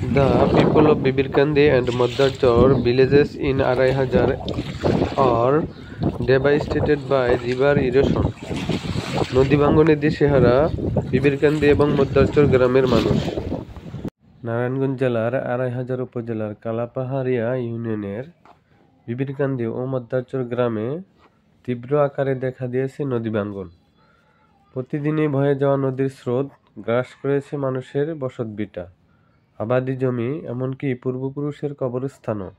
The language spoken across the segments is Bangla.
The people of Bibirkandi and Maddachor villages in Araihazar are devastated by river erosion. নদী ভাঙ্গনে দিশেহারা বিবিরকান্দি এবং মধ্যাচর গ্রামের মানুষ। নারায়ণগঞ্জ জেলার আড়াইহাজার উপজেলার কালাপাহাড়িয়া ইউনিয়নের বিবিরকান্দি ও মধ্যাচর গ্রামে তীব্র আকারে দেখা দিয়েছে নদী ভাঙ্গন। প্রতিদিনই বয়ে যাওয়া নদীর স্রোত গ্রাস করেছে মানুষের বসতভিটা, আবাদি জমি, এমনকি পূর্বপুরুষের কবরস্থানও।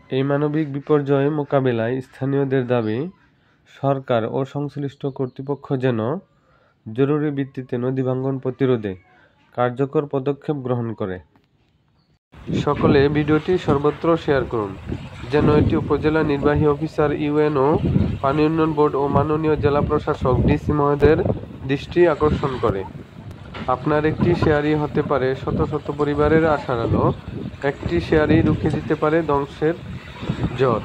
এই মানবিক বিপর্যয় মোকাবিলায় স্থানীয়দের দাবি, সরকার ও সংশ্লিষ্ট কর্তৃপক্ষ যেন জরুরি ভিত্তিতে নদী ভাঙ্গন প্রতিরোধে কার্যকর পদক্ষেপ গ্রহণ করে। সকলে ভিডিওটি সর্বত্র শেয়ার করুন, যেন এটি উপজেলা নির্বাহী অফিসার, ইউএনও, পানি উন্নয়ন বোর্ড ও মাননীয় জেলা প্রশাসক ডিসি মহোদয়ের দৃষ্টি আকর্ষণ করে। আপনার একটি শেয়ারই হতে পারে শত শত পরিবারের আশার আলো, একটি শেয়ারই রুখে দিতে পারে ধ্বংসের ঝড়।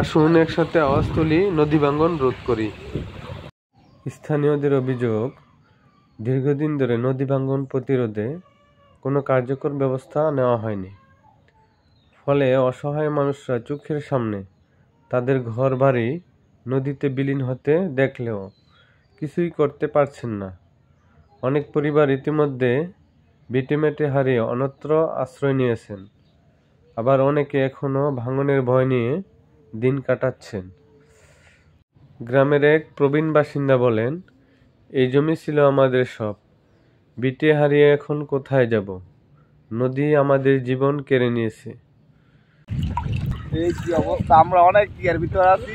আসুন একসাথে আওয়াজ তুলি, নদী ভাঙ্গন রোধ করি। স্থানীয়দের অভিযোগ, দীর্ঘদিন ধরে নদী ভাঙ্গন প্রতিরোধে কোনো কার্যকর ব্যবস্থা নেওয়া হয়নি। ফলে অসহায় মানুষরা চোখের সামনে তাদের ঘর বাড়ি নদীতে বিলীন হতে দেখলেও কিছুই করতে পারছেন না। অনেক পরিবার ইতিমধ্যে ভিটেমাটি হারিয়ে অন্যত্র আশ্রয় নিয়েছেন, আবার অনেকে এখনও ভাঙনের ভয় নিয়ে দিন কাটাচ্ছেন। গ্রামের এক প্রবীণ বাসিন্দা বলেন, এই জমি ছিল আমাদের সব, ভিটে হারিয়ে এখন কোথায় যাব? নদী আমাদের জীবন কেড়ে নিয়েছে। এই কি অবস্থা, আমরা অনেক ইয়ার ভিতরে আছি।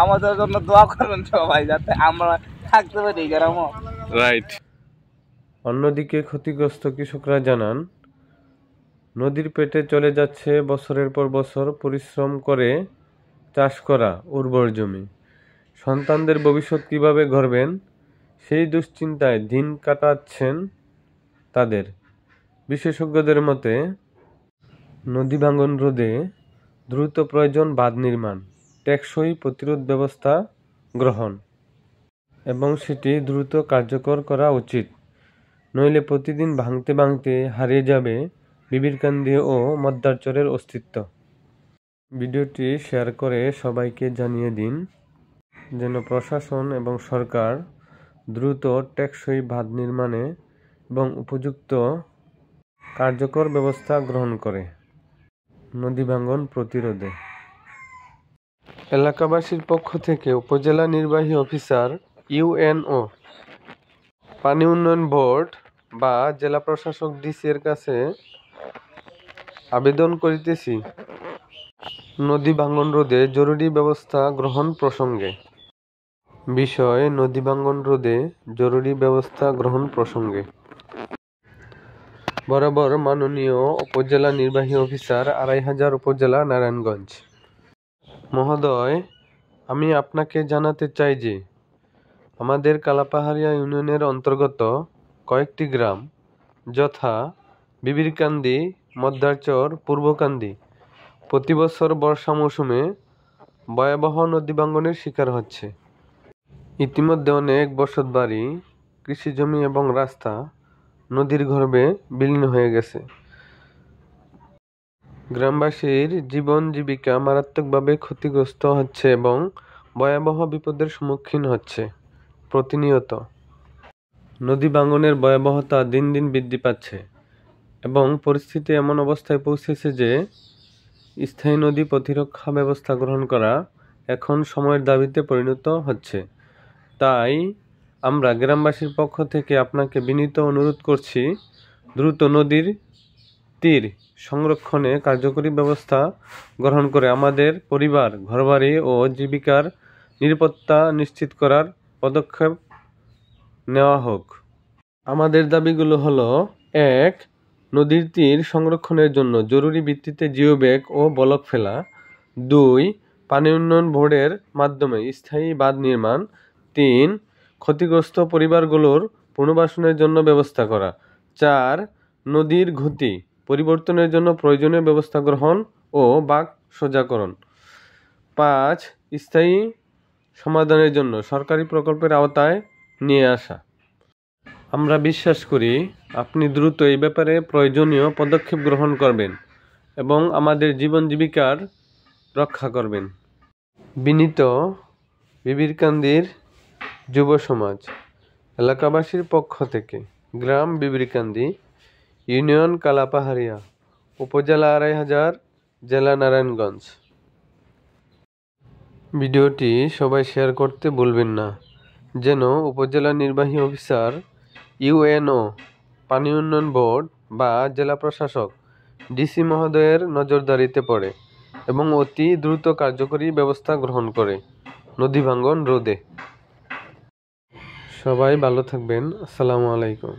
আমাদের জন্য দোয়া করবেন সবাই, যাতে আমরা থাকতে পারি গ্রামে। রাইট। অন্যদিকে ক্ষতিগ্রস্ত কৃষকরা জানান, নদীর পেটে চলে যাচ্ছে বছরের পর বছর পরিশ্রম করে চাষ করা উর্বর জমি। সন্তানদের ভবিষ্যৎ কিভাবে গড়বেন সেই দুশ্চিন্তায় দিন কাটাচ্ছেন তাদের। বিশেষজ্ঞদের মতে, নদী ভাঙ্গন রোধে দ্রুত প্রয়োজন বাঁধ নির্মাণ, টেকসই প্রতিরোধ ব্যবস্থা গ্রহণ এবং সেটি দ্রুত কার্যকর করা উচিত। নইলে প্রতিদিন ভাঙতে ভাঙতে হারিয়ে যাবে বিবিরকান্দি ও মধ্যাচরের অস্তিত্ব। ভিডিওটি শেয়ার করে সবাইকে জানিয়ে দিন, যেন প্রশাসন এবং সরকার দ্রুত টেকসই বাঁধ নির্মাণে এবং উপযুক্ত কার্যকর ব্যবস্থা গ্রহণ করে নদী ভাঙ্গন প্রতিরোধে। এলাকাবাসীর পক্ষ থেকে উপজেলা নির্বাহী অফিসার, ইউএনও, পানি উন্নয়ন বোর্ড বা জেলা প্রশাসক ডিসি এর কাছে আবেদন করিতেছি নদী ভাঙ্গন রোধে জরুরি ব্যবস্থা গ্রহণ প্রসঙ্গে। বিষয় নদী ভাঙ্গন রোধে জরুরি ব্যবস্থা গ্রহণ প্রসঙ্গে। বরাবর মাননীয় উপজেলা নির্বাহী অফিসার, আড়াইহাজার উপজেলা, নারায়ণগঞ্জ মহোদয়, আমি আপনাকে জানাতে চাই যে আমাদের কালাপাহাড়িয়া ইউনিয়নের অন্তর্গত কয়েকটি গ্রাম, যথা বিবিরকান্দি, মধ্যাচর, পূর্বকান্দি, প্রতি বছর বর্ষা মৌসুমে ভয়াবহ নদী ভাঙ্গনের শিকার হচ্ছে। ইতিমধ্যে অনেক বসতবাড়ি, কৃষিজমি এবং রাস্তা নদীর গর্ভে বিলীন হয়ে গেছে। গ্রামবাসীর জীবন জীবিকা মারাত্মকভাবে ক্ষতিগ্রস্ত হচ্ছে এবং ভয়াবহ বিপদের সম্মুখীন হচ্ছে প্রতিনিয়ত। নদী ভাঙ্গনের ভয়াবহতা দিন দিন বৃদ্ধি পাচ্ছে এবং পরিস্থিতি এমন অবস্থায় পৌঁছেছে যে স্থায়ী নদী প্রতিরক্ষা ব্যবস্থা গ্রহণ করা এখন সময়ের দাবিতে পরিণত হচ্ছে। তাই আমরা গ্রামবাসীর পক্ষ থেকে আপনাকে বিনীত অনুরোধ করছি, দ্রুত নদীর তীর সংরক্ষণে কার্যকরী ব্যবস্থা গ্রহণ করে আমাদের পরিবার, ঘরবাড়ি ও জীবিকার নিরাপত্তা নিশ্চিত করার পদক্ষেপ নেওয়া হোক। আমাদের দাবিগুলো হলো: ১. নদীর তীর সংরক্ষণের জন্য জরুরি ভিত্তিতে জিও ব্যাগ ও ব্লক ফেলা। ২. পানি উন্নয়ন বোর্ডের মাধ্যমে স্থায়ী বাঁধ নির্মাণ। ৩. ক্ষতিগ্রস্ত পরিবারগুলোর পুনর্বাসনের জন্য ব্যবস্থা করা। ৪. নদীর গতি পরিবর্তনের জন্য প্রয়োজনীয় ব্যবস্থা গ্রহণ ও বাঁক সোজাকরণ। ৫. স্থায়ী সমাধানের জন্য সরকারি প্রকল্পের আওতায় নিয়ে আসা। আমরা বিশ্বাস করি আপনি দ্রুত এই ব্যাপারে প্রয়োজনীয় পদক্ষেপ গ্রহণ করবেন এবং আমাদের জীবন জীবিকার রক্ষা করবেন। বিনীত বিবিরকান্দির যুব সমাজ এলাকাবাসীর পক্ষ থেকে, গ্রাম বিবিরকান্দি, ইউনিয়ন কালাপাহাড়িয়া, উপজেলা ২৫০০, জেলা নারায়ণগঞ্জ। ভিডিওটি সবাই শেয়ার করতে ভুলবেন না, যেন উপজেলা নির্বাহী অফিসার, ইউএনও, পানি উন্নয়ন বোর্ড বা জেলা প্রশাসক ডিসি মহোদয়ের নজরদারিতে পড়ে এবং অতি দ্রুত কার্যকরী ব্যবস্থা গ্রহণ করে নদী ভাঙ্গন রোধে। সবাই ভালো থাকবেন। আসসালামু আলাইকুম।